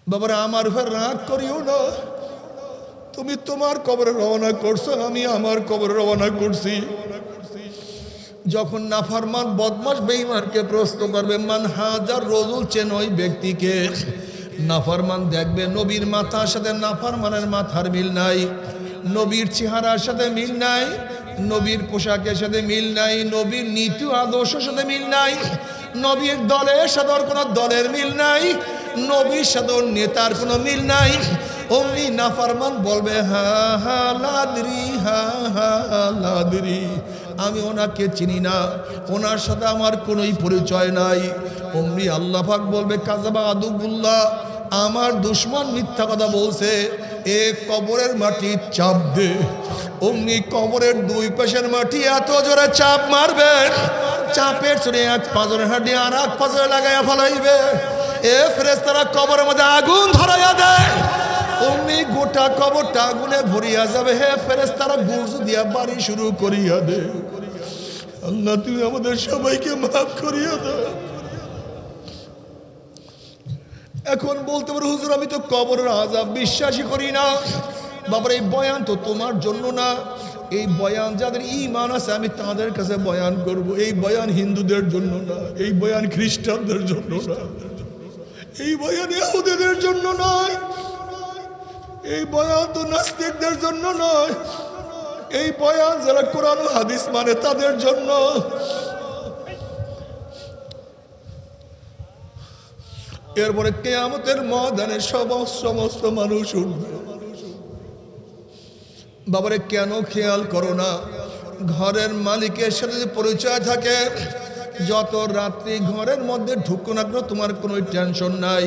বাবারা আমার উপর রাগ করিও না, তুমি তোমার কবরে রওনা করছো, আমি আমার কবরে রওনা করছি। যখন নাফরমান বদমাশ বেঈমানকে প্রশ্ন করবে, মান হাজার রজুল, চেন ওই ব্যক্তিকে। নাফরমান দেখবে নবীর মাথার সাথে নাফরমানের মাথার মিল নাই, নবীর চেহারার সাথে মিল নাই, নবীর পোশাকের সাথে মিল নাই, নবীর নীতি আদর্শের সাথে মিল নাই, নবীর দলের সাথে কোনো দলের মিল নাই, নবীর সাথে নেতার কোনো মিল নাই। অমনি নাফরমান বলবে, হা হা লাদরি, হা হা লাদরি, আমি ওনাকে চিনি না, ওনার সাথে আমার কোনোই পরিচয় নাই। অমনি আল্লাহ পাক বলবে, কাযাবা আদুবুল্লাহ, আমার দুশমন মিথ্যা কথা বলছে, এ কবরের মাটি চাপ দে। অমনি কবরের দুই পাশের মাটি এত জোরে চাপ মারবে, চাপের চড়ে এক পাঁজরে হাঁটি আর এক পাঁজরে লাগাইয়া ফেলাইবে। এ ফেরেশতারা কবরের মধ্যে আগুন ধরাইয়া দেয়, অমনি গোটা কবরটা আগুনে ভরিয়া যাবে। হে ফেরেশতারা গুর্জ দিয়া বাড়ি শুরু করিয়া দে। আল্লাহ তুমি আমাদের সবাইকে মাফ করিয়া দাও। এখন বলতে পারো, হুজুর আমি তো কবরের আযাব বিশ্বাসই করি না। বাবার এই বয়ান তো তোমার জন্য না, এই বয়ান যাদের ঈমান আছে আমি তাদের কাছে বয়ান করব। এই বয়ান হিন্দুদের জন্য না, এই বয়ান খ্রিস্টানদের জন্য না, এই বয়ান ইহুদিদের জন্য নয়, এই বয়ান তো নাস্তিকদের জন্য নয়, এই বয়ান যারা কোরআন ও হাদিস মানে তাদের জন্য। এরপরে কিয়ামতের ময়দানে সমস্ত মানুষ উঠবে। বাবারে কেন খেয়াল করো না, ঘরের মালিকের সাথে যে পরিচয় থাকে, যত রাত্রি ঘরের মধ্যে ঢুকো না কেন তোমার কোনো টেনশন নাই।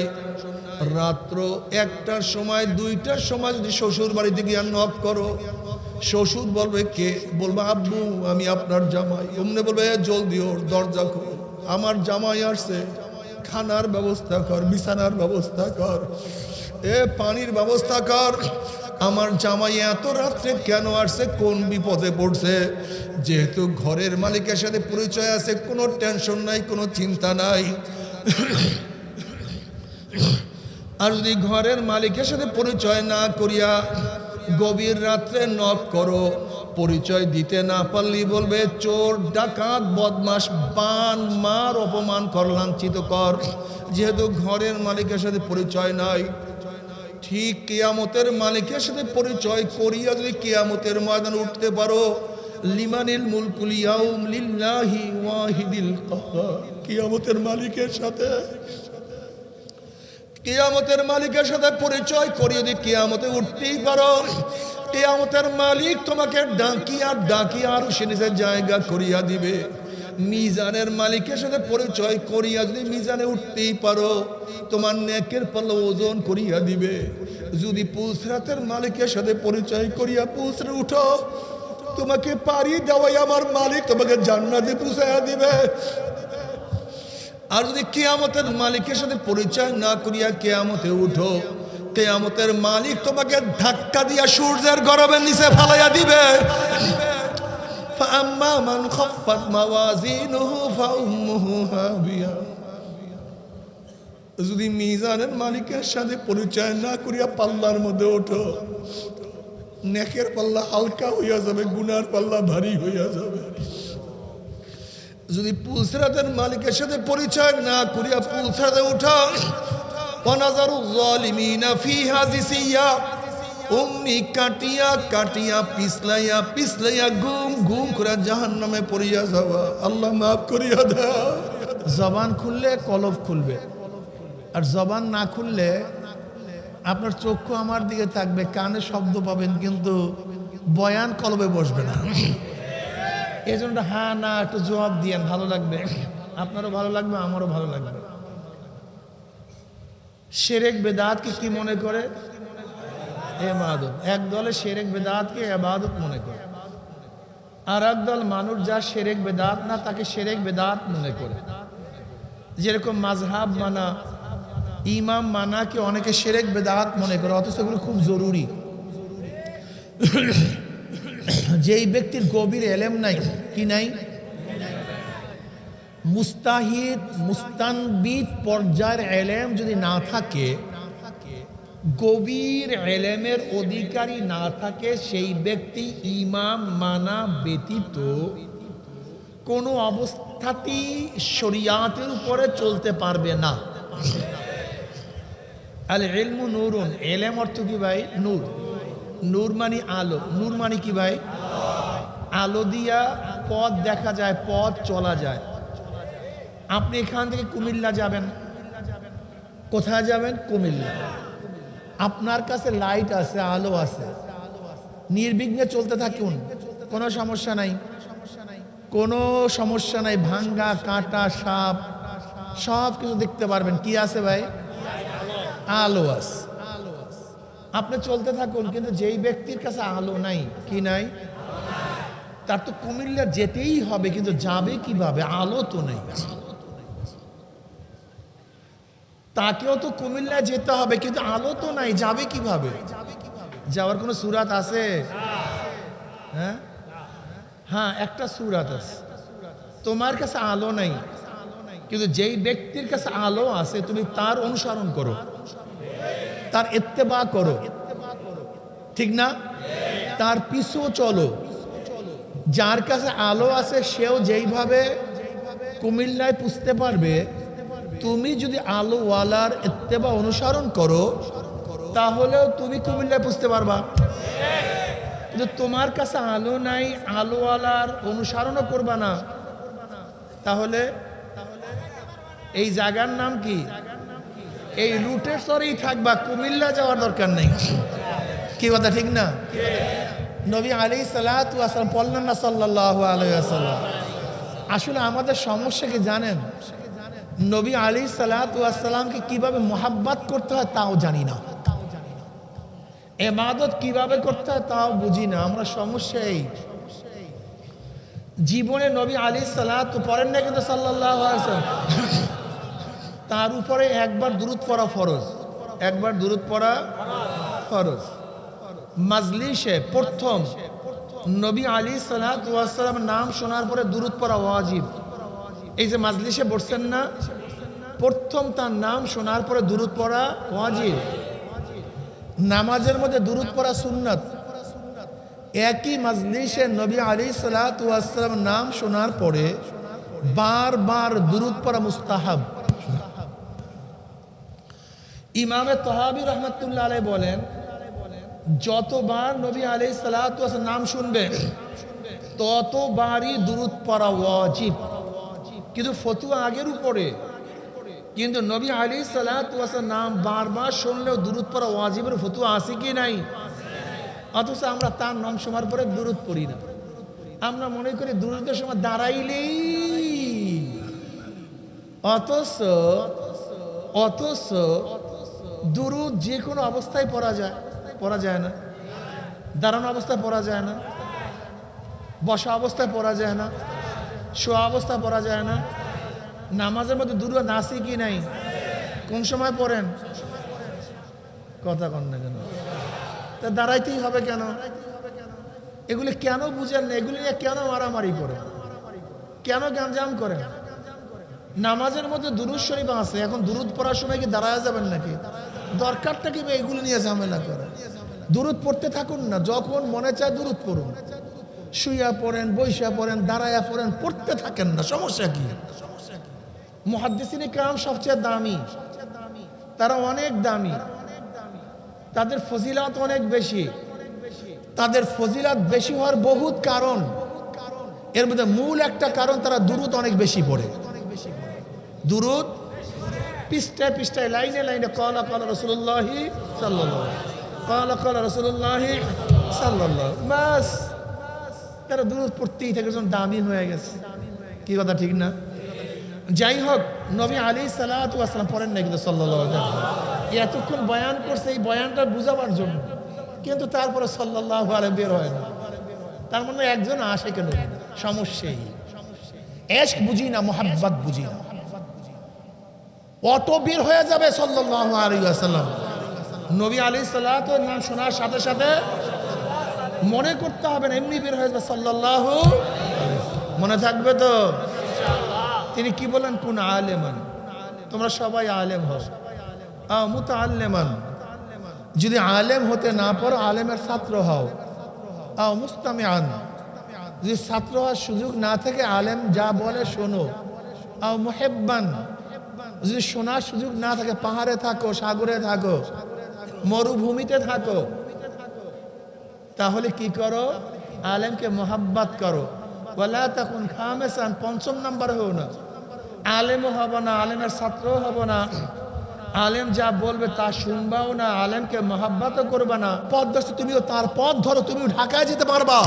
রাত্র 1টার সময় 2টার সময় যদি শ্বশুর বাড়িতে গিয়ে নক করো, শ্বশুর বলবে কে, বলবে আব্বু আমি আপনার জামাই। অমনে বলবে জলদি ওর, দরজা খোল, আমার জামাই আসছে, খানার ব্যবস্থা কর, বিছানার ব্যবস্থা কর, এ পানির ব্যবস্থা কর। আমার জামাই এত রাত্রে কেন আসছে, কোন বিপদে পড়ছে? যেহেতু ঘরের মালিকের সাথে পরিচয় আছে, কোনো টেনশন নাই, কোনো চিন্তা নাই। আর যদি ঘরের মালিকের সাথে পরিচয় না করিয়া গভীর রাত্রে নক করো, পরিচয় দিতে না পারলেই বলবে চোর, ডাকাত, বদমাস, বান মার, অপমান কর, লাঞ্ছিত কর। যেহেতু ঘরের মালিকের সাথে পরিচয় নাই, ঠিক কিয়ামতের মালিকের সাথে পরিচয় করিয়া যদি কিয়ামতের ময়দানে উঠতে পারো, লিমানিল মুলকুল ইয়াউম লিল্লাহি ওয়াহিদিল কাহ্হার, কিয়ামতের মালিকের সাথে পরিচয় করিয়ে যদি কিয়ামতে উঠতেই পারো, কিয়ামতের মালিক তোমাকে ডাকিয়া আর সে নিজের জায়গা করিয়া দিবে। মিজানের মালিকের সাথে পরিচয় করিয়া যদি মিজানে উঠতেই পারো, তোমার নেকের পাল্লা ওজন করিয়া দিবে। যদি পুলসরাতের মালিকের সাথে পরিচয় করিয়া পুলসরে উঠো, তোমাকে পারি দেওয়াই আমার মালিক তোমাকে জান্নাতে পৌঁছাইয়া দিবে। আর যদি কিয়ামতের মালিকের সাথে পরিচয় না করিয়া কিয়ামতে উঠো, কিয়ামতের মালিক তোমাকে ধাক্কা দিয়া সূর্যের গরমের নিচে ফালাইয়া দিবে। ফাআম্মা মান খাফফাত মাওয়াজিনুহু ফাউম্মুহু হাবিয়া। যদি মিজানের মালিকের সাথে পরিচয় না করিয়া পাল্লার মধ্যে ওঠো, নেকের পাল্লা হালকা হইয়া যাবে, গুনার পাল্লা ভারী হইয়া যাবে। যদি পুলসরাতের মালিকের সাথে পরিচয় না করিয়া পুলসরাতে উঠা, ওয়ানাজারু যালিমিনা ফিহা জিসিয়া, অমনি কাটিয়া পিছলাইয়া গুম করে জাহান্নামে পড়িয়া যাওয়া। আল্লাহ মাফ করিয়া দাও। জবান খুললে কলব খুলবে, আর জবান না খুললে আপনার চক্ষু আমার দিকে থাকবে, কানে শব্দ পাবেন, কিন্তু বয়ান কলবে বসবে না। এই জন্য হ্যাঁ না একটু জবাব দিয়েন, ভালো লাগবে, আপনারও ভালো লাগবে, আমারও ভালো লাগবে। শিরক বেদাতকে কি মনে করে? ইবাদত। এক দলে শিরক বেদাতকে ইবাদত মনে করে, আর এক দল মানুষ যা শিরক বেদাত না তাকে শিরক বেদাত মনে করে। যেরকম মাযহাব মানা, ইমাম মানাকে অনেকে শিরক বেদাত মনে করে, অথচ এগুলো খুব জরুরি। যেই ব্যক্তির গভীর এলেম নাই, কি নাই, মুস্তাহিদ মুস্তানবিদ পর্যায়ের এলেম যদি না থাকে, গভীর এলেমের অধিকারী না থাকে সেই ব্যক্তি ইমাম মানা ব্যতীত কোনো অবস্থাতেই শরিয়াতের উপরে চলতে পারবে না। আল ইলমু নূরুন, এলেম অর্থ কি ভাই? নূর। নূর মানে আলো। নূর মানে কি ভাই? আলো দিয়া পথ দেখা যায়, পথ চলা যায়। আপনি এখান থেকে কুমিল্লা যাবেন, কোথায় যাবেন? কুমিল্লা। আপনার কাছে লাইট আছে, আলো আছে, নির্বিঘ্নে চলতে থাকুন, কোনো সমস্যা নাই, কোনো সমস্যা নাই। ভাঙ্গা কাঁটা সাপ সব কিছু দেখতে পারবেন। কি আছে ভাই? আলো আছে। আপনি চলতে থাকুন, কিন্তু যেই ব্যক্তির কাছে আলো নাই, কি নাই, তার তো কুমিল্লা যেতেই হবে, কিন্তু যাবে কিভাবে? আলো তো নেই। তাকেও তো কুমিল্লায় যেতে হবে, কিন্তু আলো তো নাই, যাবে কিভাবে? যাওয়ার কোনো সুরাত আছে? হ্যাঁ হ্যাঁ, একটা সুরাত আছে। তোমার কাছে আলো নাই, কিন্তু যেই ব্যক্তির কাছে আলো আছে তুমি তার অনুসরণ করো, তার ইত্তেবা করো, ঠিক না? তার পিছু চলো। যার কাছে আলো আছে সেও যেইভাবে কুমিল্লায় পুষতে পারবে, তুমি যদি আলোওয়ালার ইত্তেবা অনুসরণ করো তাহলেও তুমি কুমিল্লায় পুষতে পারবা। কিন্তু তোমার কাছে আলো নাই, আলোওয়ালার অনুসরণও করবা না, তাহলে এই জায়গার নাম কি? এই লুটের স্তরেই থাকবা, কুমিল্লা যাওয়ার দরকার নেই। কি কথা ঠিক না? নবী আলাইহিস সালাতু ওয়াস সালাম বললেন না সাল্লাল্লাহু আলাইহি ওয়াসাল্লাম। আসলে আমাদের সমস্যা কি জানেন? নবী আলাইহিস সালাতু ওয়াস সালামকে কিভাবে মোহাব্বত করতে হয় তাও জানি না, ইবাদত কিভাবে করতে হয় তাও বুঝি না। আমরা সমস্যা এই, জীবনে নবী আলাইহিস সালাতু পড়েন না, কিন্তু সাল্লাল্লাহু আলাইহি ওয়াসাল্লাম তার উপরে একবার দুরূদ পড়া ফরজ, একবার দুরূদ পড়া ফরজ। মাজলিসে প্রথম নবী আলাইহিস সালাতু ওয়াস সালামের নাম শোনার পরে দুরূদ পড়া ওয়াজিব। এই যে মাজলিসে বসছেন না, প্রথম তার নাম শোনার পরে দুরূদ পড়া ওয়াজিব। নামাজের মধ্যে দুরূদ পড়া সুন্নাত। একই মাজলিসে নবী আলাইহিস সালাতু ওয়াস সালামের নাম শোনার পরে বারবার দুরূদ পড়া মুস্তাহাব। ইমামে তহাবী রহমাতুল্লাহ আলাইহি বলেন, যতবার নবী আলাইহিস সালাতু ওয়াস সালাম নাম শুনবে ততবারই দুরূদ পড়া ওয়াজিব। কিন্তু ফতোয়া আগের উপরে, কিন্তু নবী আলাইহিস সালাতু ওয়াস সালাম নাম বারবার শুনলেও দুরূদ পড়া ওয়াজিবের ফতোয়া আছে কি নাই? অথচ আমরা তার নাম শোনার পরে দুরূদ পড়ি না। আমরা মনে করি দুরূদের সময় দাঁড়াইলেই, অথচ দুরূদ যে কোনো অবস্থায় পড়া যায়। পড়া যায় না, দাঁড়ানো অবস্থায় পড়া যায় না, বসা অবস্থায় পড়া যায় না, শোয়া অবস্থায় পড়া যায় না। নামাজের মধ্যে দুরূদ আছে কি নাই? কোন সময় পড়েন? কথা কন না কেন? তা দাঁড়াইতেই হবে কেন? এগুলি কেন বুঝেন না? এগুলি নিয়ে কেন মারামারি করে, কেন গ্যাঞ্জাম করে? নামাজের মধ্যে দুরূদ শরীফ আছে, এখন দুরূদ পড়ার সময় কি দাঁড়ায় যাবেন নাকি? দরকারটা কি এগুলি নিয়ে ঝামেলা করে? দুরূদ পড়তে থাকুন না, যখন মনে চায় দুরূদ পড়ুন। শুইয়া পড়েন, বইসা পড়েন, দাঁড়ায়া পড়েন, পড়তে থাকেন না, সমস্যা কি? মুহাদ্দিসিনে কেরাম সবচেয়ে দামি, তারা অনেক দামি, তাদের ফজিলত অনেক বেশি। তাদের ফজিলত বেশি হওয়ার বহুত কারণ, এর মধ্যে মূল একটা কারণ তারা দুরূদ অনেক বেশি পড়ে। দুরূদ পৃষ্ঠায় পৃষ্ঠায়, লাইনে লাইনে, ক্বালা ক্বালা রাসূলুল্লাহি সাল্লাল্লাহু আলাইহি ওয়াসাল্লাম, ক্বালা ক্বালা রাসূলুল্লাহি সাল্লাল্লাহু, বাস তারা দুরূদ পড়তেই থাকে, যেন দামি হয়ে গেছে। কি কথা ঠিক না? যাই হোক, নবী আলাইহিস সালাতু ওয়াস সালাম পড়েন না, কিন্তু সাল্লাল্লাহু আলাইহি ওয়াসাল্লাম এতক্ষণ বয়ান করছে এই বয়ানটা বুঝাবার জন্য, কিন্তু তারপরে সাল্লাল্লাহু আলাইহি বের হয় না। তার মানে একজন আসে কেন? সমস্যাই ইশক বুঝি না, মুহাব্বত বুঝি না। অটো বের হয়ে যাবে সাল্লাল্লাহু আলাইহি ওয়াসাল্লাম। নবী আলাইহিস সালাতু নাম শোনার সাথে সাথে মনে করতে হবে না, এমনি বের হয়ে যাবে সাল্লাল্লাহু। মনে থাকবে তো? তিনি কি বলেন? কুন আলেমান, তোমরা সবাই আলেম হও। মুতাআল্লিমান, যদি আলেম হতে না পারো আলেমের ছাত্র হও, আও মুস্তামিআন, যদি ছাত্র হওয়ার সুযোগ না থাকে আলেম যা বলে শোনো, আও মুহিব্বান, যদি শোনার সুযোগ না থাকে পাহাড়ে থাকো, সাগরে থাকো, মরুভূমিতে থাকো, তাহলে কি করো? আলেমকে মোহাব্বত করো। ওয়ালা তাকুন খামেসান, পঞ্চম নাম্বার হও না, আলেমও হব না, আলেমের ছাত্রও হব না, আলেম যা বলবে তা শুনবাও না, আলেমকে মোহাব্বতও করবে না। পথ ধরছে তুমিও তার পথ ধরো, তুমিও ঢাকায় যেতে পারবা।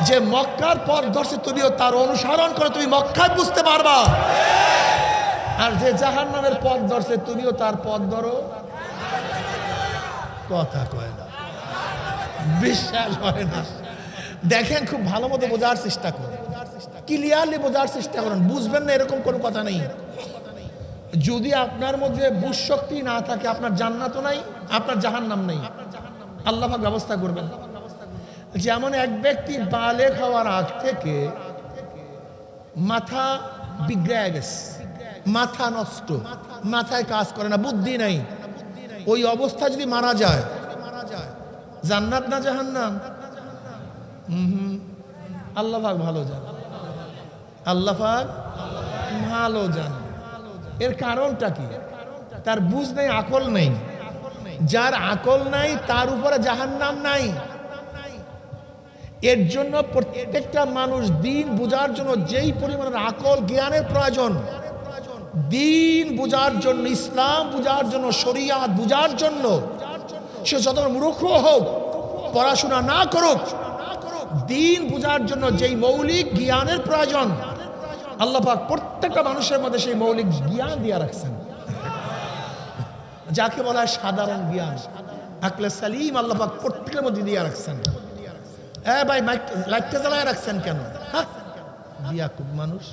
যে মক্কার পথ ধরছে তুমিও তার অনুসরণ করে তুমি মক্কায় বুঝতে পারবা। আর যে জাহান্নামের পথ ধরছে তুমিও তার পথ ধরো। কথা কয় না, বিশ্বাস হয় না। দেখেন, খুব ভালো মতো বোঝার চেষ্টা করুন, ক্লিয়ারলি বোঝার চেষ্টা করুন। বুঝবেন না এরকম কোনো কথা নেই। যদি আপনার মধ্যে বুঝ শক্তি না থাকে, আপনার জান্নাতও নাই, আপনার জাহান্নাম নেই। আল্লাহ পাক ব্যবস্থা করবেন। যেমন এক ব্যক্তি বালেগ হওয়ার আগ থেকে মাথা বিগড়ে গেছে, মাথা নষ্ট, মাথায় কাজ করে না, বুদ্ধি নাই, ওই অবস্থা যদি মারা যায়, জান্নাত না জাহান্নাম? আল্লাহ পাক ভালো জানেন, আল্লাহ পাক ভালো জানেন। এর কারণটা কি? তার বুঝ নেই, আকল নেই। যার আকল নাই তার উপরে জাহান্নাম নাই। এর জন্য প্রত্যেকটা মানুষ দিন বুঝার জন্য যেই পরিমাণের আকল জ্ঞানের প্রয়োজন, দিন বুঝার জন্য, ইসলাম বুঝার জন্য, শরিয়াত বুঝার জন্য, সে যত মূর্খ হোক, পড়াশোনা না করুক, দিন বুঝার জন্য যেই মৌলিক জ্ঞানের প্রয়োজন আল্লাহ পাক প্রত্যেকটা মানুষের মধ্যে সেই মৌলিক জ্ঞান দিয়ে রাখছেন, যাকে বলা হয় সাধারণ জ্ঞান, আকলে সালিম আল্লাহ পাক প্রত্যেকের মধ্যে দিয়ে রাখছেন। হ্যাঁ ভাই, লাইটটা জ্বালায় রাখছেন কেন? হ্যাঁ, বিয়াকুব মানুষ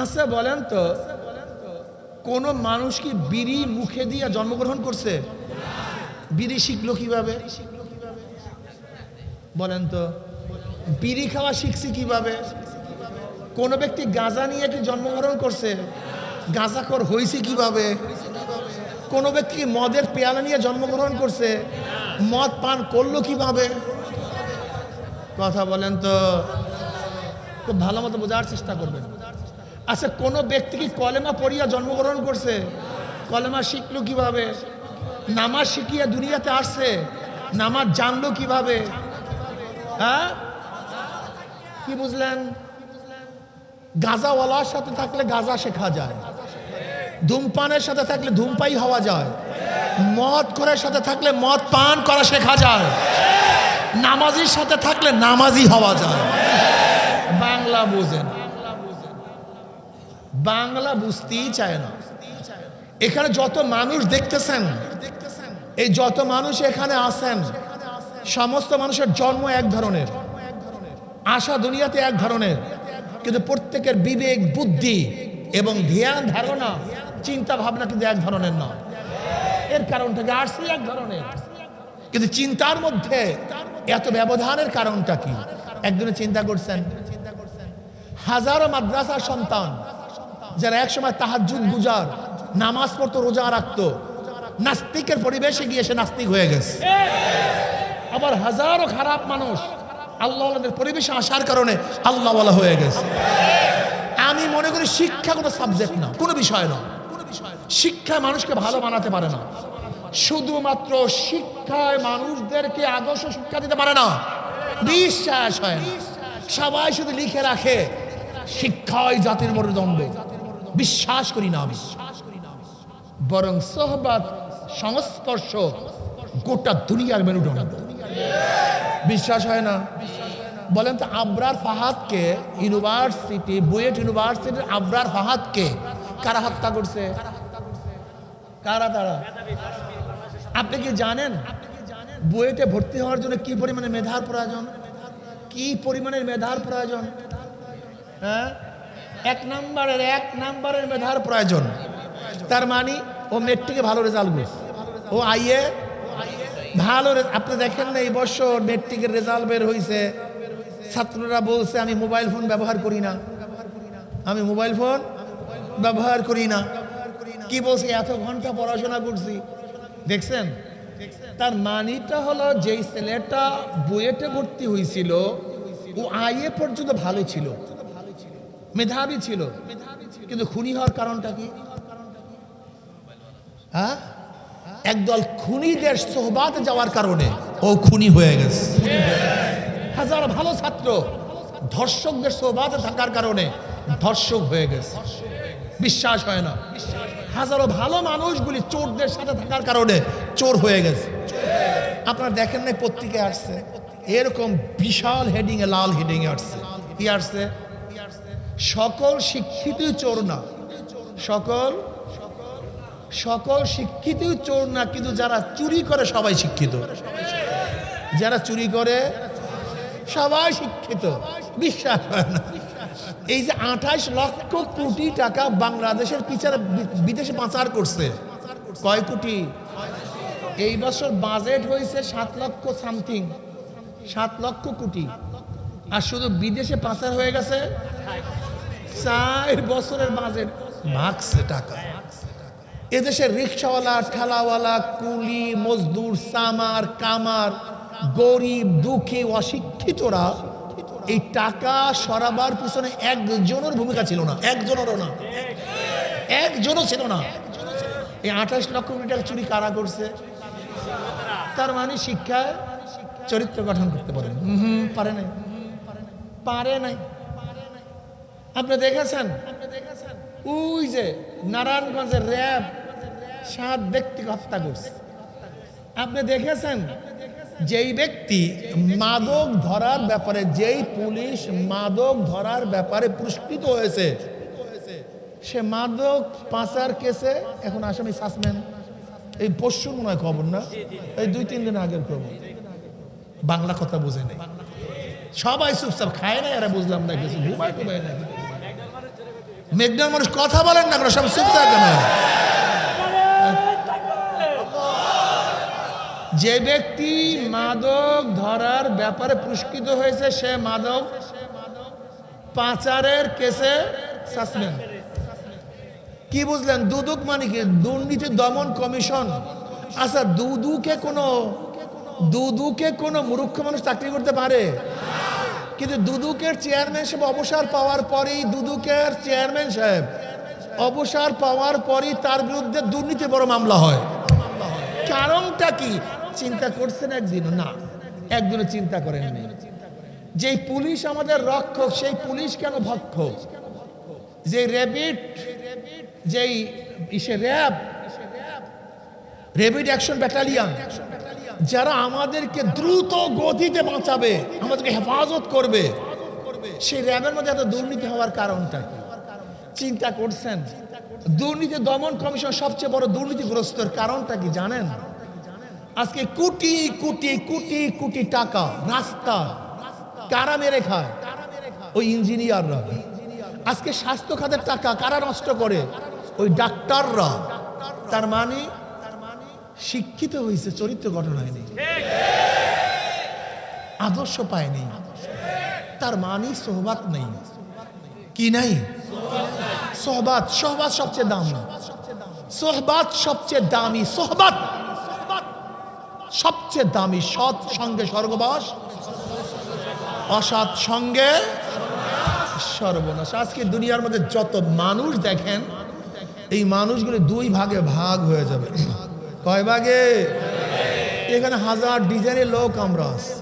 আচ্ছা বলেন তো, কোন মানুষ কি বিড়ি মুখে দিয়ে জন্মগ্রহণ করছে? বিড়ি শিখলো কিভাবে বলেন তো? বিড়ি খাওয়া শিখছে কিভাবে? কোন ব্যক্তি গাঁজা নিয়ে কি জন্মগ্রহণ করছে? গাঁজাখোর হয়েছে কিভাবে? কোন ব্যক্তি মদের পেয়ালা নিয়ে জন্মগ্রহণ করছে? মদ পান করলো কিভাবে? কথা বলেন তো, খুব ভালো মতো বোঝার চেষ্টা করবেন। আচ্ছা, কোন ব্যক্তি কি কলেমা পড়িয়া জন্মগ্রহণ করছে? কলেমা শিখলো কিভাবে? নামাজ শিখিয়া দুনিয়াতে আসছে, নামাজ জানলো কিভাবে? হ্যাঁ, কি বুঝলেন? গাঁজাওয়ালার সাথে থাকলে গাঁজা শেখা যায়, ধূমপানের সাথে থাকলে ধূমপাই হওয়া যায়, মদ করার সাথে থাকলে মদ পান করা শেখা যায়, নামাজির সাথে থাকলে নামাজি হওয়া যায়। বাংলা বুঝেন, বাংলা বুঝতেই চায় না। এখানে যত মানুষ দেখতেছেন, এই যত মানুষ এখানে আছেন, সমস্ত মানুষের জন্ম এক ধরনের, আশা দুনিয়াতে এক ধরনের, কিন্তু প্রত্যেকের বিবেক, বুদ্ধি এবং ধ্যান ধারণা, চিন্তা ভাবনা কিন্তু এক ধরনের না। এর কারণটা কি? আসছে এক ধরনের, কিন্তু চিন্তার মধ্যে এত ব্যবধানের কারণটা কি? একজনে চিন্তা করছেন, হাজারো মাদ্রাসার সন্তান যারা একসময় তাহাজ্জুদ গুজার, নামাজ পড়তো, রোজা রাখতো, নাস্তিকের পরিবেশে গিয়ে সে নাস্তিক হয়ে গেছে। আবার হাজারো খারাপ মানুষ আল্লাহওয়ালাদের পরিবেশে আসার কারণে আল্লাহওয়ালা হয়ে গেছে। আমি মনে করি শিক্ষা কোনো সাবজেক্ট না, কোনো বিষয় না। শিক্ষা মানুষকে ভালো বানাতে পারে না, শুধুমাত্র শিক্ষায় মানুষদেরকে আদর্শ শিক্ষা দিতে পারে না। বিশ্বাস হয় না, সবাই শুধু লিখে রাখে শিক্ষাই জাতির মেরুদণ্ড। বিশ্বাস করি না আমি, বরং সোহবত, সংস্পর্শ গোটা দুনিয়ার মেরুদণ্ড। বিশ্বাস হয় না? বলেন তো, আবরার ফাহাদকে ইউনিভার্সিটি, বুয়েট ইউনিভার্সিটির আবরার ফাহাদকে কারা হত্যা করছে? কারা তারা? আপনি কি জানেন বুয়েটে ভর্তি হওয়ার জন্য কি পরিমাণে মেধার প্রয়োজন? কি পরিমাণের মেধার প্রয়োজন? হ্যাঁ, এক নাম্বারের মেধার প্রয়োজন। তার মানে ও মেট্রিকে ভালো রেজাল্ট করছে, ও আইএ ভালো। আপনি দেখেন না এই বছর মেট্রিকের রেজাল্ট বের হয়েছে, ছাত্ররা বলছে আমি মোবাইল ফোন ব্যবহার করি না, আমি মোবাইল ফোন ব্যবহার করি না। কি বলছে? এত ঘন্টা পড়াশোনা করছি। দেখছেন তার মানিটা হলো যেই ছেলেটা বুয়েটে ভর্তি হয়েছিল ও আইএ পর্যন্ত ভালো ছিল, মেধাবী ছিল, কিন্তু খুনি হওয়ার কারণটা কি? হ্যাঁ, একদল খুনিদের সোহবাতে যাওয়ার কারণে ও খুনি হয়ে গেছে। হাজার ভালো ছাত্র ধর্ষকদের সোহবাতে থাকার কারণে ধর্ষক হয়ে গেছে, বিশ্বাস হয় না। হাজারো ভালো মানুষগুলি চোরদের সাথে থাকার কারণে চোর হয়ে গেছে। আপনারা দেখেন না পত্রিকায় আসছে এরকম বিশাল হেডিং এ, লাল হেডিং এ আসছে, কি আসছে? সকল শিক্ষিতই চোর না, সকল শিক্ষিতই চোর না, কিন্তু যারা চুরি করে সবাই শিক্ষিত। যারা চুরি করে সবাই শিক্ষিত, বিশ্বাস হয় না। এই যে 28 লক্ষ কোটি টাকা বাংলাদেশের পিছনে বিদেশে পাচার করছে, কয় কোটি? এই বছর বাজেট হয়েছে 7 লক্ষ সামথিং, 7 লক্ষ কোটি। আর শুধু বিদেশে পাচার হয়ে গেছে 4 বছরের বাজেট ভাগছে টাকা। এদেশের রিক্সাওয়ালা, ঠেলাওয়ালা, কুলি, মজদুর, সামার, কামার, গরিব, দুঃখী, অশিক্ষিতরা এই টাকা সরাবার পিছনে একজনের ভূমিকা ছিল না, একজনেরও না, একজনও ছিল না। এই 28 লক্ষ কোটি টাকা চুরি কারা করছে? তার মানে শিক্ষায় চরিত্র গঠন করতে পারেন? পারে নাই, পারে নাই। আপনি দেখেছেন ওই যে নারায়ণগঞ্জের র্যাব 7 ব্যক্তিকে হত্যা করছে। আপনি দেখেছেন যেই ব্যক্তি মাদক ধরার ব্যাপারে, যেই পুলিশ মাদক ধরার ব্যাপারে পুরস্কৃত হয়েছে, সে মাদক পাচার কেসে এখন আসামি সাসপেন্ড। এই পরশু মনে হয় খবর, না এই 2-3 দিন আগের খবর। বাংলা কথা বুঝে নেই, সবাই চুপচাপ খায় না, এরা বুঝলাম না কিছু, ঘুমায় টুমায় না। মেঘনার মানুষ কথা বলেন না, সব চুপচাপ কেন? যে ব্যক্তি মাদক ধরার ব্যাপারে পুরস্কৃত হয়েছে সে মাদক পাচারের কেসে সাসপেন্ড। কি বুঝলেন? দুদক মানে কি? দুর্নীতি দমন কমিশন। আচ্ছা, দুদুকে কোনো মূর্খ মানুষ চাকরি করতে পারে? কিন্তু দুদুকের চেয়ারম্যান সাহেব অবসর পাওয়ার পরেই, দুদুকের চেয়ারম্যান সাহেব অবসর পাওয়ার পরেই তার বিরুদ্ধে দুর্নীতি বড় মামলা হয়। কারণটা কি চিন্তা করছেন একদিনও? না, একদিনও চিন্তা করেননি। যেই পুলিশ আমাদের রক্ষক, সেই পুলিশ কেন ভক্ষক? যে র্যাপিড অ্যাকশন ব্যাটালিয়ন, যারা আমাদেরকে দ্রুত গতিতে বাঁচাবে, আমাদেরকে হেফাজত করবে, সেই র্যাবের মধ্যে এত দুর্নীতি হওয়ার কারণটা কি চিন্তা করছেন? দুর্নীতি দমন কমিশন সবচেয়ে বড় দুর্নীতিগ্রস্তের কারণটা কি জানেন? আজকে কোটি কোটি কোটি কোটি টাকা রাস্তা কারা মেরে খায়? ওই ইঞ্জিনিয়াররা। আজকে স্বাস্থ্য খাতের টাকা কারা নষ্ট করে? ওই ডাক্তাররা। তার মানে শিক্ষিত হয়েছে, চরিত্র গঠন হয়নি, আদর্শ পায়নি, তার মানে সোহবাত নেই। কি নাই? সোহবাত। সোহবাত সবচেয়ে দামি, সোহবাত সবচেয়ে দামি, সোহবাত সবচেয়ে দামি। সৎ সঙ্গে স্বর্গবাস, অসৎ সঙ্গে সর্বনাশ। আজকে দুনিয়ার মধ্যে যত মানুষ দেখেন, এই মানুষগুলো 2 ভাগে ভাগ হয়ে যাবে। কয় ভাগে? এখানে হাজার ডিজাইনের লোক আমরা আছি।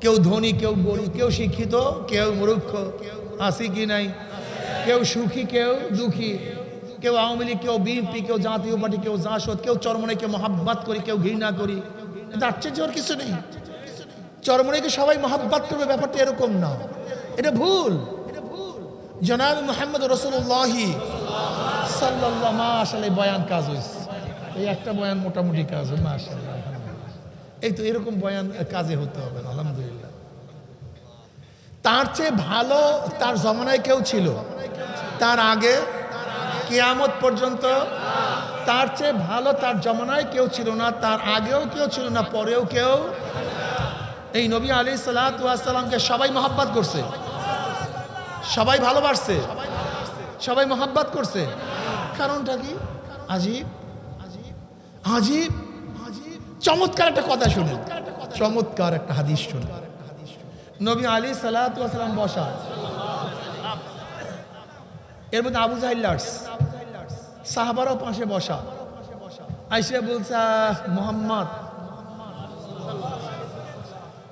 কেউ ধনী, কেউ গরিব, কেউ শিক্ষিত, কেউ মূর্খ, আসি কি নাই? কেউ সুখী, কেউ দুঃখী, কেউ আওয়ামী লীগ, কেউ বিএনপি, কেউ জাতীয় পার্টি, কেউ জাসদ, কেউ চরমনাইকে মহাব্বাত করি, কেউ ঘৃণা করি। এটা আশ্চর্যের কিছু নেই। চরমনাইকে সবাই মহাব্বাত করবে, ব্যাপারটা এরকম না, এটা ভুল। জনাব মুহাম্মদ রাসূলুল্লাহ সাল্লাল্লাহু মাশাআল্লাহ বয়ান কাজ হয়েছে, এই একটা বয়ান মোটামুটি কাজ হয় মাশাআল্লাহ। এই তো এরকম বয়ান কাজে হতে হবে আলহামদুলিল্লাহ। তার চেয়ে ভালো তার জমানায় কেউ ছিল? তার আগে কিয়ামত পর্যন্ত তার চেয়ে ভালো তার জমানায় কেউ ছিল না, তার আগেও কেউ ছিল না, পরেও কেউ। এই নবী আলাইহিস সালাতু ওয়াস সালামকে সবাই মহব্বত করছে, সবাই ভালোবাসছে, সবাই মহব্বত করছে। কারণটা কি? আজীব আজীব আজীব। চমৎকার একটা কথা শুনেন, চমৎকার একটা হাদিস শুনেন। নবী আলী সাল্লাল্লাহু আলাইহি ওয়াসাল্লাম বসা, এর মধ্যে আবু জাহেল সাহাবারাও পাশে বসা। আইসা বলছে, মোহাম্মদ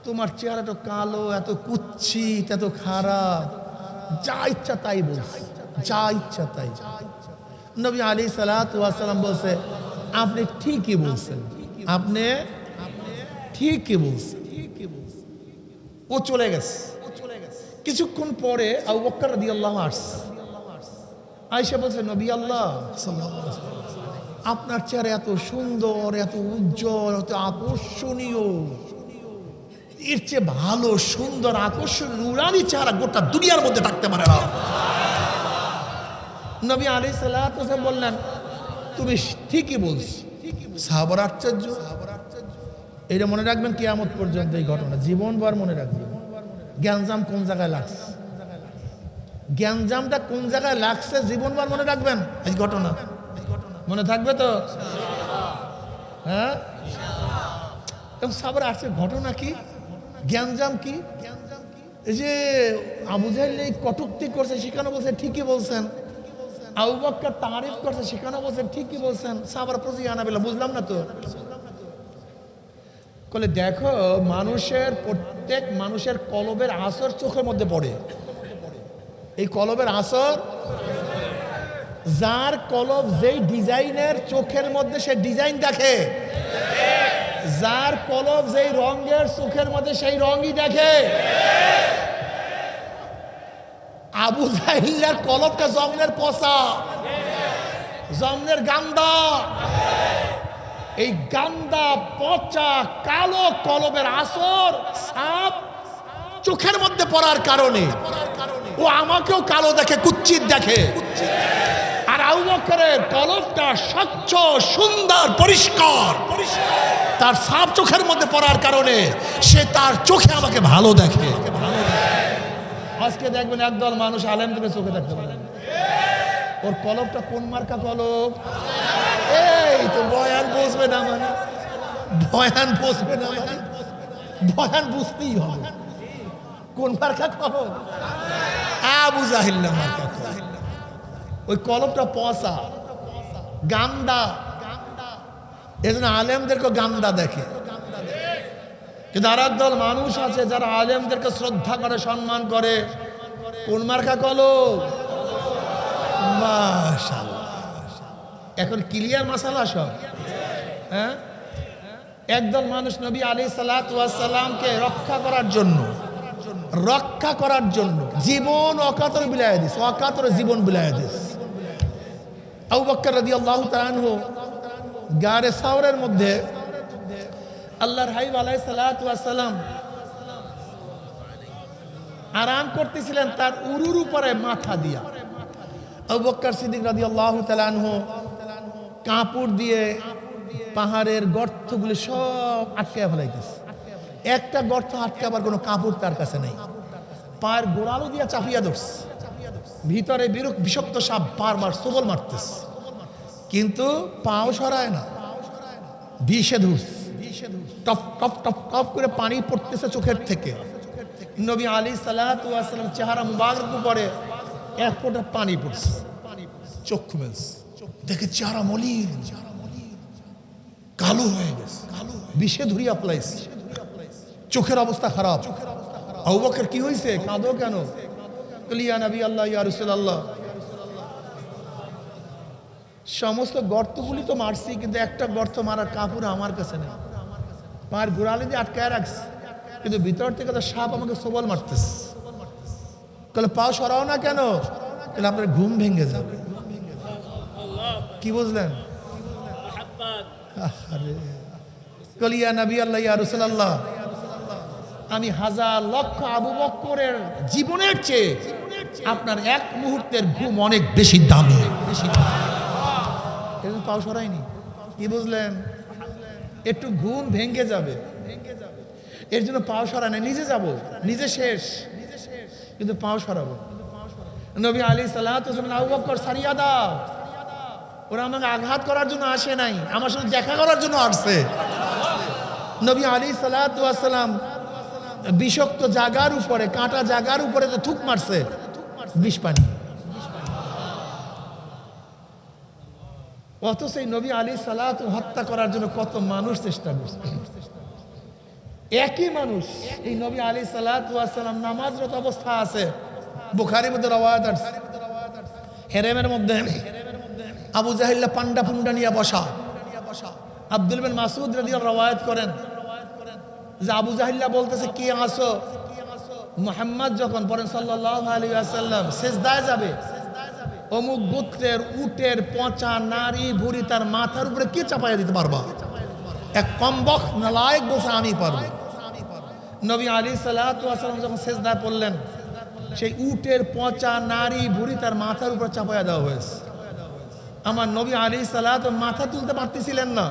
তোমার চেহারা তো কালো, এত কুচ্ছিত, এত খারাপ, যা ইচ্ছা তাই বলছে, যা ইচ্ছা তাই। নবী আলী সাল্লাল্লাহু আলাইহি ওয়াসাল্লাম বলছে, আপনি ঠিকই বলছেন, আপনি ঠিকই বলছেন। ও চলে গেছে। কিছুক্ষণ পরে আবু বকর রাদিয়াল্লাহু আনহু আয়েশা বলছে, নবী আল্লাহ সাল্লাল্লাহু আলাইহি ওয়াসাল্লাম, আপনার চেহারা এত সুন্দর, এত উজ্জ্বল, এত আকর্ষণীয়, এর চেয়ে ভালো সুন্দর আকর্ষণীয় নুরানি চেহারা গোটা দুনিয়ার মধ্যে থাকতে পারে না। নবী আলাইহিস সালাতু ওয়াস সালাম বললেন, তুমি ঠিকই বলছো। সাহাবারা আশ্চর্য। এটা মনে রাখবেন কিয়ামত পর্যন্ত, এই ঘটনা জীবনভর মনে রাখবেন। গ্যাঞ্জাম কোন জায়গায় লাগছে, গ্যাঞ্জামটা কোন জায়গায় লাগছে জীবনভর মনে রাখবেন। এই ঘটনা মনে থাকবে তো? হ্যাঁ, এবং সাহাবারা আসছে, ঘটনা কি, গ্যাঞ্জাম কি? এই যে আবু জাহেল এই কটূক্তি করছে, সেখানে বলছে ঠিকই বলছেন। আবু বকর তারিফ করছে, সেখানে বলছেন ঠিকই বলছেন। সাহাবারা প্রতি আনাবিল্লাহ, বুঝলাম না তো। বলে দেখো, মানুষের প্রত্যেক মানুষের কলবের আসর চোখের মধ্যে পড়ে। এই কলবের আসর, যার কলব যেই ডিজাইনের, চোখের মধ্যে সে ডিজাইন দেখে। যার কলব যেই রঙের, চোখের মধ্যে সেই রঙই দেখে। আবু জাহেলের কলবটা জমনের পচা, জমনের গান্দা। এই গান্দা পচা কালো কলবের আসর সাপ চোখের মধ্যে পড়ার কারণে ও আমাকেও কালো দেখে, কুচ্ছিত দেখে। আর আবু বকরের কলবটা স্বচ্ছ, সুন্দর, পরিষ্কার। তার সাপ চোখের মধ্যে পড়ার কারণে সে তার চোখে আমাকে ভালো দেখে। আজকে দেখবেন একদল মানুষ আলেমদের চোখে দেখতে পারে, ওর কলবটা কোন মার্কা কলব। এই তো বয়ান বুঝবে না, মানে বয়ান বুঝবে না, মানে বয়ান বুঝতেই হবে কোন মার্কা কলব। আবু জাহেল মার্কা কলব, ওই কলবটা পচা, গান্দা। এজন্য আলেমদেরকে গান্দা দেখে। কিন্তু আর একদল মানুষ আছে যারা আলেমদেরকে শ্রদ্ধা করে, সম্মান করে। কোন মার্কা কলব? মাশাআল্লাহ, এখন ক্লিয়ার মাসালা সব। হ্যাঁ, একদল মানুষ নবী আলাইহিস সালাতু ওয়াস সালামকে রক্ষা করার জন্য জীবন অকাতরে বিলায় দিস, অকাতরে জীবন বিলায় দিস। আবু বকর রাদিয়াল্লাহু তাআলা আনহু গারে সাওরের মধ্যে আল্লাহর হাবিব আলাইহিস সালাতু ওয়াস সালাম আরাম করতেছিলেন, তার উরুর উপরে মাথা দিয়া। আবু বকর সিদ্দিক রাদিয়াল্লাহু তাআলা আনহু কাপড় দিয়ে পাহাড়ের গর্তগুলি সব আটকায় ফেলাইতেছে। একটা গর্ত আটকাবার কোনো কাপড় তার কাছে নেই। পায়ের গোড়ালো দিয়া চাপিয়া ধরছে, ভিতরে বিষাক্ত সাপ বারবার সবল মারতেছে, কিন্তু পাও সরায় না, বিষে ধরছে। টপ টপ টপ টপ করে পানি পড়তেছে চোখের থেকে। নবী আলাইহিস সালাতু ওয়াস সালাম চেহারা মুবারক উপরে এক ফোঁটা পানি পড়ছে, চক্ষু মেলছে, দেখে চেহারা মলিন, কালো হয়ে গেছে, বিষে ধরিয়া ফেলাইছে, চোখের অবস্থা খারাপ। আবু বকর, কি হয়েছে, কাঁদো কেন? ইয়া নবী আল্লাহ, ইয়া রাসূলুল্লাহ, সমস্ত গর্তগুলি তো মারছি, কিন্তু একটা গর্ত মারার কাপড় আমার কাছে নেই। পায়ের গোড়ালি দিয়ে আটকায় রাখছে, কিন্তু ভিতর থেকে তো সাপ আমাকে সবল মারতেছে। তাহলে পা সরাও না কেন? তাহলে আপনার ঘুম ভেঙে যাবে। কি বুঝলেন? ইয়া নবী আল্লাহ, ইয়া রাসূলুল্লাহ, আমি হাজার লক্ষ আবু বকরের জীবনের চেয়ে আপনার এক মুহূর্তের ঘুম অনেক বেশি দামি। এরকম পাও সরাইনি। কি বুঝলেন? একটু ঘুম ভেঙে যাবে, এর জন্য পাও সরাই না, নিজে যাব, নিজে শেষ, কিন্তু পাও সরাবো। নবী আলাইহিস সালাতু ওয়াস সালাম, আবু বকর সারিয়া দাও, ওরা আমাকে আঘাত করার জন্য আসে নাই, আমার সাথে দেখা করার জন্য আসছে। নবী আলাইহিস সালাতু ওয়াস সালাম বিষাক্ত জায়গার উপরে, কাঁটা জায়গার উপরে তো থুক মারছে বিষ পানি। অথচ এই নবী আলাইহিস সালাতু হত্যা করার জন্য কত মানুষ চেষ্টা করছে। একই মানুষ এই নবী আলাইহিস সালাতু ওয়াস সালাম নামাজরত অবস্থা আছে, বুখারীর মধ্যে রওয়ায়াত আছে, হেরেমের মধ্যে আবু জাহেল পান্ডা পুন্ডা নিয়ে বসা। আব্দুল বিন মাসউদ রাদিয়াল্লাহু রওয়ায়াত করেন যে আবু জাহেল বলতেছে কি আসো, মুহাম্মদ যখন পড়েন সাল্লাল্লাহু আলাইহি ওয়াসাল্লাম সিজদায় যাবে, অমুক গোত্রের উটের পচা নারী ভুড়ি তার মাথার উপরে কি চাপাইয়া দিতে পারবা? এক কমবখ নালায়েক বলছে আমি পারবো। নবী আলাইহিস সালাতু ওয়াস সালাম যখন সিজদায় পড়লেন, সেই উটের পচা নারী ভুড়ি তার মাথার উপরে চাপাইয়া দেওয়া হয়েছে। আমার নবী আলাইহিস সালাতু মাথা তুলতে পারতেছিলেন না,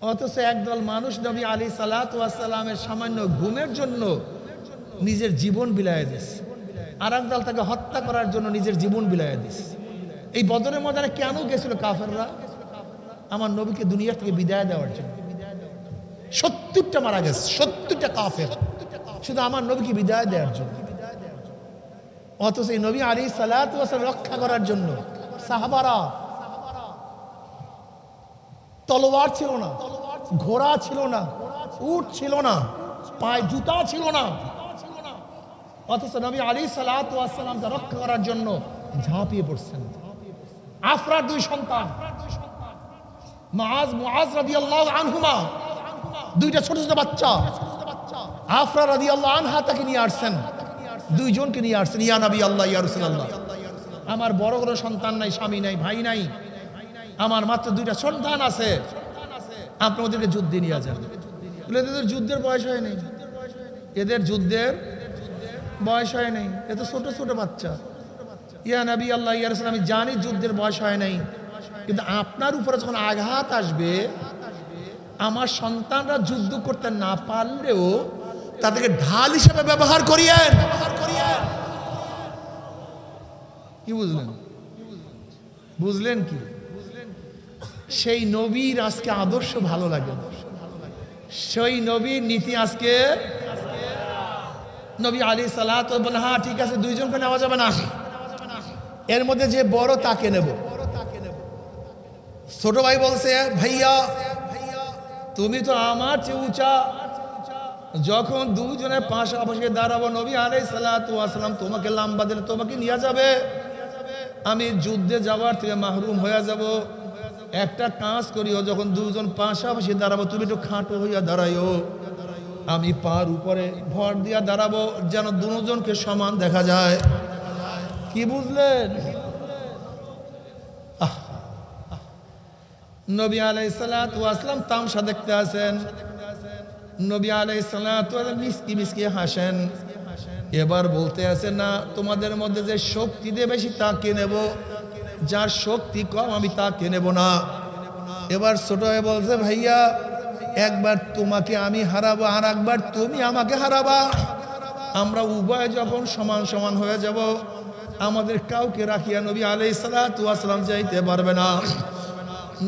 অথচ একদল মানুষ নবী আলাইহিস সালাতু ওয়াস সালামের সামান্য ঘুমের জন্য নিজের জীবন বিলাইয়া দিয়েছে, আর একদল তাকে হত্যা করার জন্য নিজের জীবন বিলাইয়া দিয়েছে। এই বদরের ময়দানে কেন গেছিল কাফেররা? আমার নবীকে দুনিয়া থেকে বিদায় দেওয়ার জন্য। 70টা মারা গেছে, 70টা কাফের শুধু আমার নবীকে বিদায় দেওয়ার জন্য। অথচ এই নবী আলাইহিস সালাতু ওয়াস সালাম রক্ষা করার জন্য সাহাবারা, তলোয়ার ছিল না, ঘোড়া ছিল না, উট ছিল না, পায়ে জুতা ছিল না, অথচ নবী আলাইহিস সালাতু ওয়াস সালাম রক্ষা করার জন্য ঝাঁপিয়ে পড়ছেন। আফরার দুই সন্তান মুআজ রাদিয়াল্লাহু আনহুমা, দুইটা ছোট ছোট বাচ্চা, আফরা রাদিয়াল্লাহু আনহা তাকে নিয়ে আসছেন, দুইজনকে নিয়ে আসছেন, ইয়া নবী আল্লাহ, ইয়া রাসূলুল্লাহ, আমার বড় কোনো সন্তান নাই, স্বামী নাই, ভাই নাই, আমার মাত্র দুইটা সন্তান আছে, আপনি ওদেরকে যুদ্ধে নিয়ে যান। এদের যুদ্ধের বয়স হয় নাই, এদের যুদ্ধের বয়স হয় নাই, এ তো ছোট ছোট বাচ্চা। ইয়া নবী আল্লাহ, ইয়া রাসূল, আমি জানি যুদ্ধের বয়স হয় নাই, কিন্তু আপনার উপরে যখন আঘাত আসবে, আমার সন্তানরা যুদ্ধ করতে না পারলেও তাদেরকে ঢাল হিসেবে ব্যবহার করিয়েন। কি বুঝলেন? বুঝলেন কি? সেই নবীর আজকে আদর্শ ভালো লাগে, সেই নবীর নীতি আজকে নবী আলাইহিস সালাতু ওয়াস সালাম, হ্যাঁ ঠিক আছে দুইজনকে নেওয়া যাবে না, এর মধ্যে যে বড় তাকে নেব। ছোট ভাই বলছে ভাইয়া তুমি তো আমার চেয়ে উঁচা, যখন দুজনে পাশাপাশি দাঁড়াবো নবী আলাইহিস সালাতু ওয়াস সালাম তোমাকে লম্বা দিলে তোমাকে নিয়ে যাবে, আমি যুদ্ধে যাওয়ার থেকে মাহরুম হয়ে যাব। একটা কাজ করিও, যখন দুজন পাশাপাশি দাঁড়াবো তুমি একটু খাটো হইয়া দাঁড়াইও, আমি পার উপরে ভর দিয়া দাঁড়াবো যেন দুজনকে সমান দেখা যায়। কি বুঝলেন? নবী আলাইহিস সালাতু ওয়াস সালাম তামসা দেখতে আছেন, নবী আলাইহিস সালাতু ওয়াস সালাম মিসকি মিসকি হাসেন। এবার বলতে আছে না, তোমাদের মধ্যে যে শক্তি দিয়ে বেশি তাকে নেব, যার শক্তি কম আমি তাকে নেব না। এবার ছোট হয়ে বলছে ভাইয়া একবার তোমাকে আমি হারাবো, আর একবার তুমি আমাকে হারাবা, আমরা উভয় যখন সমান সমান হয়ে যাব, আমাদের কাউকে রাখিয়া নবী আলাইহিস সালাতু ওয়াস সালাম যাইতে পারবে না।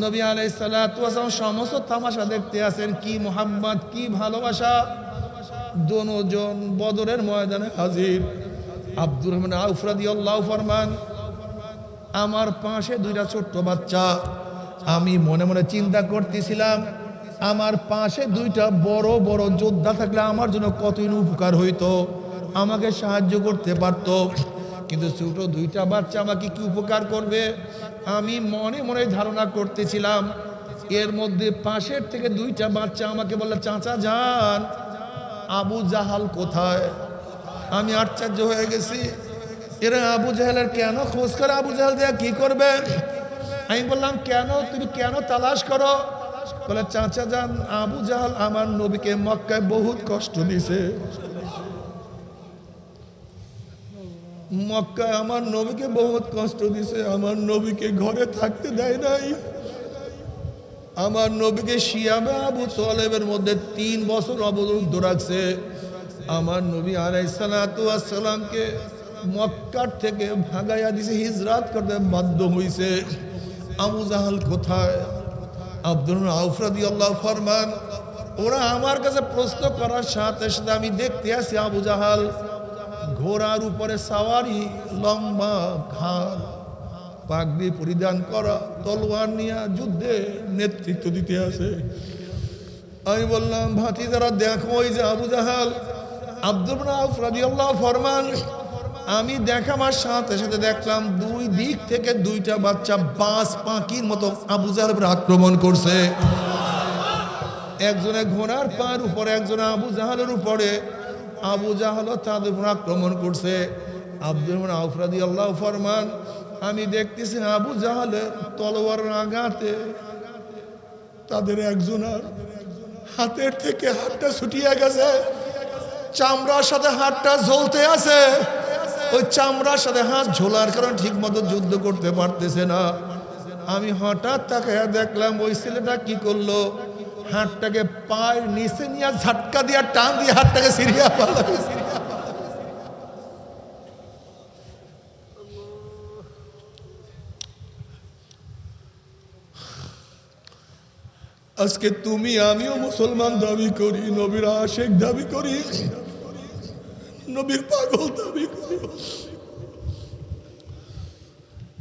নবী আলাইহিস সালাতু ওয়াস সালাম সমস্ত তামাশা দেখতে আছেন, কি মুহাব্বত, কি ভালোবাসা। দুজন বদরের ময়দানে হাজির। আব্দুর রহমান আউফ রাদিয়াল্লাহু ফরমান, আমার পাশে দুইটা ছোট্ট বাচ্চা, আমি মনে মনে চিন্তা করতেছিলাম আমার পাশে দুইটা বড় বড় যোদ্ধা থাকলে আমার জন্য কতই উপকার হইতো, আমাকে সাহায্য করতে পারত, কিন্তু ছোট দুইটা বাচ্চা আমাকে কি উপকার করবে আমি মনে মনে ধারণা করতেছিলাম। এর মধ্যে পাশের থেকে দুইটা বাচ্চা আমাকে বলল, চাচা যান আবু জাহাল কোথায়? আমি আশ্চর্য হয়ে গেছি, এরা আবু জাহেলের কেন খোঁজ করে, আবু জাহেল দেয়া কি করবে? আমি বললাম কেন, তুমি কেন তালাশ করো? বলে চাচা যান আবু জাহাল আমার নবীকে মক্কায় বহুত কষ্ট দিছে, মক্কায় আমার নবীকে বহুত কষ্ট দিছে, আমার নবীকে ঘরে থাকতে দেয় নাই, আমার নবীকে শিয়াবে আবু তালেবের মধ্যে 3 বছর অবরুদ্ধ রাখছে, আমার নবী আলাইহিস সালাতু ওয়াস সালামকে মক্কার থেকে ভাগাইয়া দিছে, হিজরত করতে বাধ্য হইছে। আবু জাহাল কোথায়? আব্দুর আউফ রাদিয়াল্লাহু ফরমান, ওরা আমার কাছে প্রশ্ন করার সাথে সাথে আমি দেখতে আসি আবু জাহাল ঘোড়ার উপরে সাওয়ারি, লম্বা ঘাড়, পাগড়ি পরিধান করা, তলোয়ার নিয়ে যুদ্ধে নেতৃত্ব দিতে আছে। আমি বললাম, ভাতিজারা দেখো, ওই যে আবু জাহাল। আব্দুর আউফ রাদিয়াল্লাহু ফরমান, আমি দেখার সাথে সাথে দেখলাম দুই দিক থেকে দুইটা বাচ্চা বাজ পাখির মতো আবু জাহালের উপর আক্রমণ করছে। একজনে ঘোড়ার পার উপরে, একজনে আবু জাহালের উপরে। আবু জাহালও তাদের উপর আক্রমণ করছে। আব্দুর আউফ রাদিয়াল্লাহু ফরমান, আমি দেখতেছি আবু জাহালের তলোয়ারের আঘাতে তাদের একজনের হাতের থেকে হাতটা ছুটিয়ে গেছে, চামড়ার সাথে হাতটা ঝুলতে আছে। ওই চামড়ার সাথে হাত ঝোলার কারণে ঠিক মতো যুদ্ধ করতে পারতেছে না। আমি হঠাৎ তাকায়া দেখলাম ওই ছেলেটা কি করলো, হাতটাকে পায়ের নিচে নিয়ে ঝাটকা দিয়ে টান দিয়ে হাতটাকে সিরিয়া পালাবে। আজকে তুমি আমিও মুসলমান দাবি করি, নবীর আশিক দাবি করি, নবীর পাগল দাবি করি,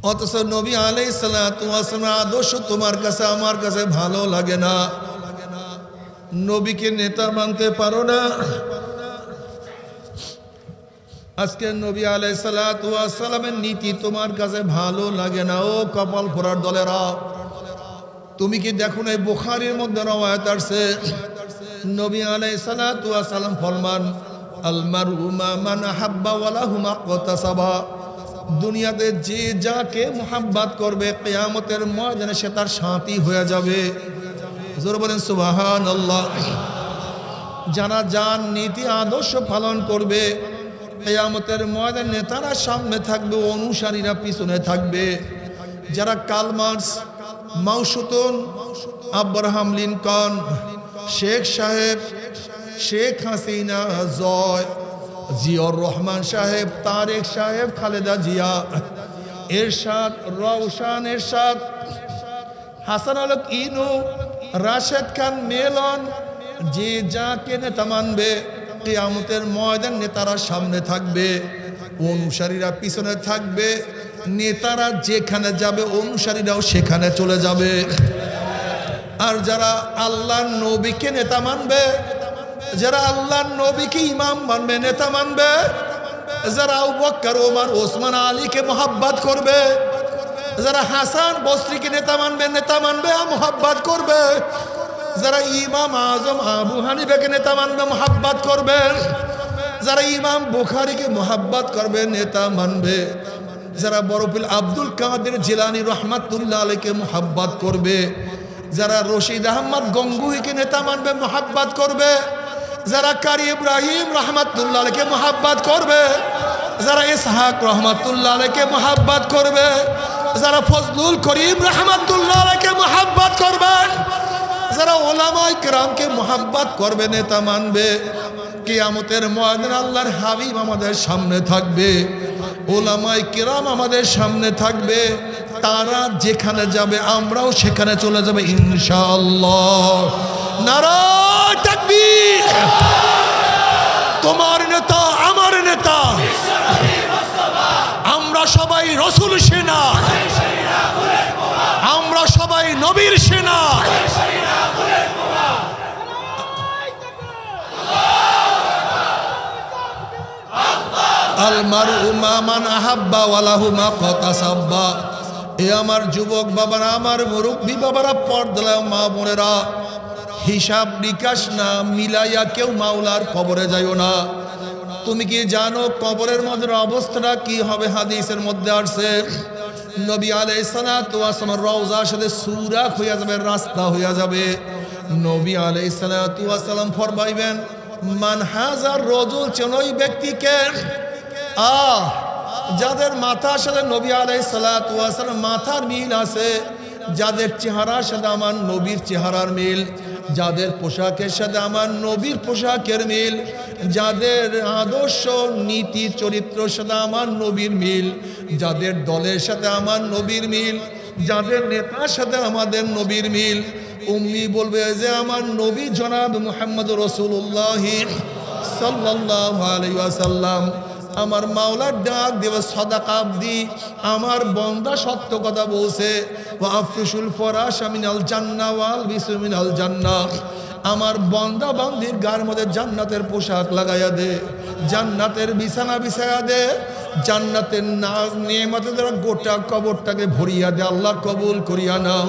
অথচ নবী আলাইহিস সালাতু ওয়াস সালামের আদর্শ তোমার কাছে আমার কাছে ভালো লাগে না। নবীকে নেতা মানতে পারো না। আজকে নবী আলাইহিস সালাতু ওয়াস সালামের নীতি তোমার কাছে ভালো লাগে না। ও কপাল পোড়ার দলেরা, তুমি কি দেখো না বুখারীর মধ্যে রওয়ায়াত আছে, নবী আলাইহিস সালাতু ওয়াস সালাম ফরমান, আল মারউ মা মান আহাব্বা ওয়া লাহু মা কাতাসাবা। দুনিয়াতে যে যাকে মোহাব্বত করবে কিয়ামতের ময়দানে সে তার সাথী হয়ে যাবে। জোরে বলেন সুবহানাল্লাহ। যারা যার নীতি আদর্শ পালন করবে কিয়ামতের ময়দানে নেতারা সামনে থাকবে, অনুসারীরা পিছনে থাকবে। যারা Karl Marx, Mao Tse Tung, Abraham Lincoln, Sheikh Saheb, Sheikh Hasina, Joy, Ziaur Rahman Saheb, Tarek Saheb, Khaleda Zia, Ershad, Rowshan Ershad, Hasan Al Inu, Rashed Khan মেলন, যে যাকে নেতা মানবে কিয়ামতের ময়দান নেতারা সামনে থাকবে, অনুসারীরা পিছনে থাকবে। নেতারা যেখানে যাবে অনুসারীরাও সেখানে চলে যাবে। আর যারা আল্লাহর নবীকে নেতা মানবে, যারা আল্লাহর নবীকে ইমাম মানবে, নেতা মানবে, যারা আবু বকর, ওমর, ওসমান, আলীকে মোহাব্বত করবে, যারা হাসান বসরিকে নেতা মানবে, মোহাব্বত করবে, যারা ইমাম আজম আবু হানিফাকে নেতা মানবে, মোহাব্বত করবে, যারা ইমাম বুখারীকে মোহাব্বত করবে, নেতা মানবে, যারা বরফিল আব্দুল কাদের জিলানী রহমাতুল্লাহ আলাইহিকে মোহাব্বত করবে, যারা রশিদ আহমদ গঙ্গুহিকে নেতা মানবে, মোহাব্বত করবে, যারা কারি ইব্রাহিম রহমাতুল্লাহ আলাইহিকে মোহাব্বত করবে, যারা ইসহাক রহমাতুল্লাহ আলাইহিকে মোহাব্বত করবে, যারা ফজলুল করিম রহমাতুল্লাহ আলাইহিকে মোহাব্বত করবে, যারা উলামায়ে কেরামকে মোহাব্বত করবে, নেতা মানবে, কিয়ামতের ময়দানে আল্লাহর হাবিব আমাদের সামনে থাকবে, উলামায়ে কেরাম আমাদের সামনে থাকবে। তারা যেখানে যাবে আমরাও সেখানে চলে যাবে ইনশাআল্লাহ। নারায়ে তাকবীর। তোমার নেতা আমার নেতা, আমরা সবাই রাসূল সেনা, আমরা সবাই নবীর সেনা। আল মারউ মা মান আহাব্বা ওয়া লাহু মা কাতাসাবা। এ আমার যুবক বাবারা, আমার মুরব্বী বাবারা, পর্দায় মা বোনেরা, হিসাব নিকাশ না মিলাইয়া কেউ মাওলার কবরে যাইও না। তুমি কি জানো কবরের মধ্যে অবস্থাটা কি হবে? হাদিসের মধ্যে আসছে নবী আলাইহিস সালাতু ওয়াস সালাম রওজার সাথে সুরাখ হইয়া যাবে, রাস্তা হইয়া যাবে। নবী আলাইহিস সালাতু ওয়াস সালাম ফরমাইবেন, মান হাজার রজুল, ওই ব্যক্তিকে যাদের মাথার সাথে নবী আলাইহিস সালাতু ওয়াস সালাম মাথার মিল আছে, যাদের চেহারার সাথে আমার নবীর চেহারার মিল, যাদের পোশাকের সাথে আমার নবীর পোশাকের মিল, যাদের আদর্শ নীতি চরিত্রের সাথে আমার নবীর মিল, যাদের দলের সাথে আমার নবীর মিল, যাদের নেতার সাথে আমাদের নবীর মিল, উম্মি বলবে যে আমার নবী জনাব মুহাম্মদ রাসূলুল্লাহ সাল্লাল্লাহু আলাইহি ওয়াসাল্লাম আমার মাওলার ডাক দেবে সাদাকা আবদি আমার বান্দা সত্য কথা বলছে ওয়া আফরিশুল ফরাশা মিনাল জান্নাহ ওয়াল বিসু মিনাল জান্নাহ আমার বান্দা বান্দির গায়ের মধ্যে জান্নাতের পোশাক লাগাইয়া দে জান্নাতের বিছানা বিছায়া দে জান্নাতের নাজ নিয়ামতের দ্বারা গোটা কবরটাকে ভরিয়া দে আল্লাহ কবুল করিয়া নাও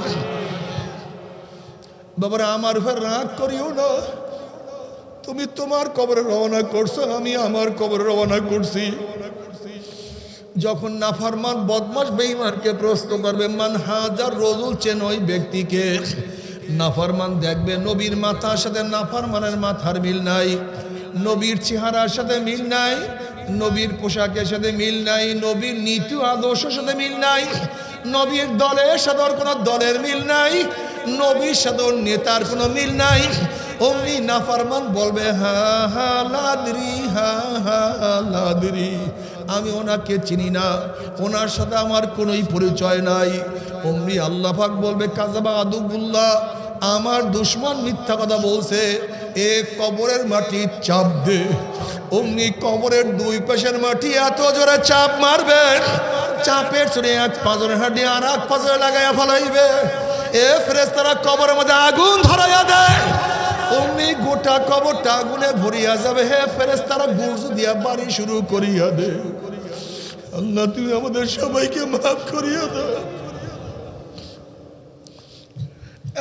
বাবারা আমার উপর রাগ করিও না তুমি তোমার কবরে রওনা করছো আমি আমার কবরে রওনা করছি যখন নাফরমান বদমাশ বেঈমানকে প্রশ্ন করবে মান হাজার রজুল চেন ওই ব্যক্তিকে নাফরমান দেখবে নবীর মাথার সাথে নাফরমানের মাথার মিল নাই নবীর চেহারার সাথে মিল নাই নবীর পোশাকের সাথে মিল নাই নবীর নীতি আদর্শের সাথে মিল নাই নবীর দলের সাথে কোনো দলের মিল নাই নবীর সাথে নেতার কোনো মিল নাই অমনি নাফরমান বলবে হা হা লাদরি হা হা লাদরি আমি ওনাকে চিনি না ওনার সাথে আমার কোনোই পরিচয় নাই অমনি আল্লাহ পাক বলবে কাযাবা আদুবুল্লাহ আমার দুশমন মিথ্যা কথা বলছে এ কবরের মাটি চাপ দে অমনি কবরের দুই পাশের মাটি এত জোরে চাপ মারবে চাপের চড়ে এক পাঁজরের হাড্ডি আর এক পাঁজরে লাগাইয়া ফেলাইবে এ ফেরেশতারা কবরের মধ্যে আগুন ধরাইয়া দেয় অমনি গোটা কবরটা আগুনে ভরিয়া যাবে হে ফেরেশতারা বুর্জ দিয়া বাড়ি শুরু করিয়া দে আল্লাহ তুই আমাদের সবাইকে মাফ করিয়া দে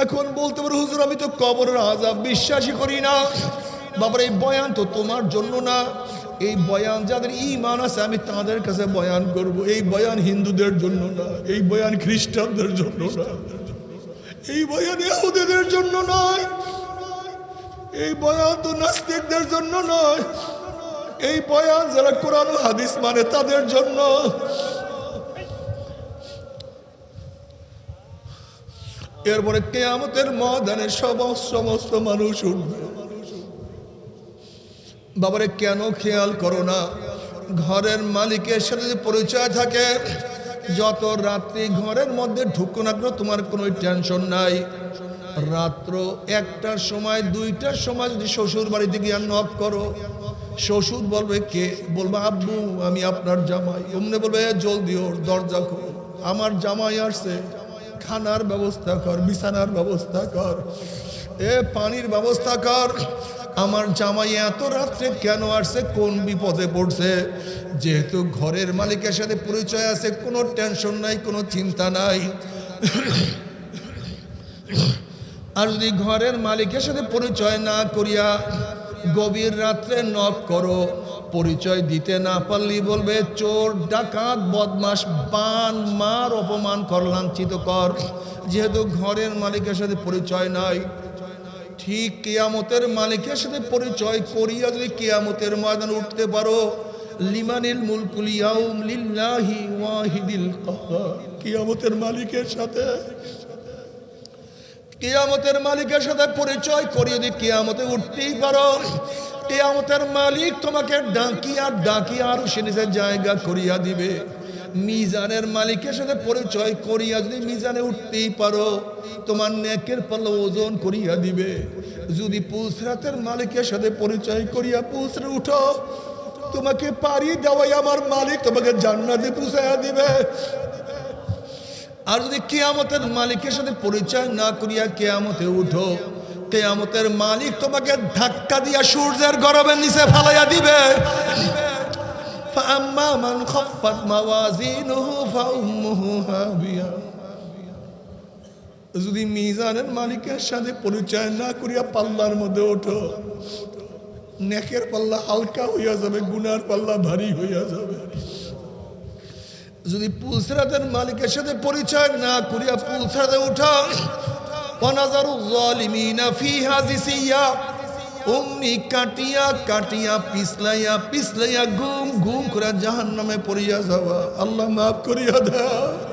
এখন বলতে পারো হুজুর আমি তো কবরের আযাব বিশ্বাসই করি না বাবার এই বয়ান তো তোমার জন্য না এই বয়ান যাদের ঈমান আছে আমি তাদের কাছে বয়ান করব এই বয়ান হিন্দুদের জন্য না এই বয়ান খ্রিস্টানদের জন্য না এই বয়ান ইহুদিদের জন্য নয় এই বয়ান তো নাস্তিকদের জন্য নয় এই বয়ান যারা কোরআন ও হাদিস মানে তাদের জন্য এরপরে কিয়ামতের ময়দানে সমস্ত মানুষ উঠবে বাবারে কেন খেয়াল করো না ঘরের মালিকের সাথে যদি পরিচয় থাকে যত রাত্রি ঘরের মধ্যে ঢুকো না কেন তোমার কোনো টেনশন নাই রাত্র 1টার সময় 2টার সময় যদি শ্বশুর বাড়িতে গিয়ে নক করো শ্বশুর বলবে কে বলবে আব্বু আমি আপনার জামাই অমনে বলবে জলদি ওর দরজা খোল আমার জামাই আসছে খানার ব্যবস্থা কর বিছানার ব্যবস্থা কর এ পানির ব্যবস্থা কর আমার জামাই এত রাত্রে কেন আসছে কোন বিপদে পড়ছে যেহেতু ঘরের মালিকের সাথে পরিচয় আছে কোনো টেনশন নাই কোনো চিন্তা নাই আর যদি ঘরের মালিকের সাথে পরিচয় না করিয়া গভীর রাত্রে নক করো পরিচয় দিতে না পারলেই বলবে চোর ডাকাত বদমাশ বান মার অপমান কর লাঞ্ছিত কর যেহেতু ঘরের মালিকের সাথে পরিচয় নাই ঠিক কিয়ামতের মালিকের সাথে পরিচয় করিয়া যদি কিয়ামতের ময়দানে উঠতে পারো লিমানিল মুলকুল ইয়াউম লিল্লাহি ওয়াহিদিল কাহ্হার কিয়ামতের মালিকের সাথে পরিচয় করিয়ে যদি কিয়ামতে উঠতেই পারো কিয়ামতের মালিক তোমাকে ডাকিয়া আর সে নিজের জায়গা করিয়া দিবে মিজানের মালিকের সাথে পরিচয় করিয়া যদি মিজানে উঠতেই পারো তোমার নেকের পাল্লা ওজন করিয়া দিবে যদি পুলসরাতের মালিকের সাথে পরিচয় করিয়া পুলসরে উঠো তোমাকে পারি দেওয়াই আমার মালিক তোমাকে জান্নাতে পৌঁছাইয়া দিবে আর যদি কিয়ামতের মালিকের সাথে পরিচয় না করিয়া কিয়ামতে উঠো কিয়ামতের মালিক তোমাকে ধাক্কা দিয়া সূর্যের গরমের নিচে ফেলাইয়া দিবে فأما من خفت موازينه فأمه هاوية যদি মিজানের মালিকের সাথে পরিচয় না করিয়া পাল্লার মধ্যে ওঠো নেকের পাল্লা হালকা হইয়া যাবে গুনার পাল্লা ভারী হইয়া যাবে যদি পুলসরাতের মালিকের সাথে পরিচয় না করিয়া পুলসরাতে উঠো ওয়ানাজারু যালিমিনা ফিহা জিসিয়া অমনি কাটিয়া পিছলাইয়া গুম করে জাহান্নামে পড়িয়া যাওয়া আল্লাহ মাফ করিয়া দাও।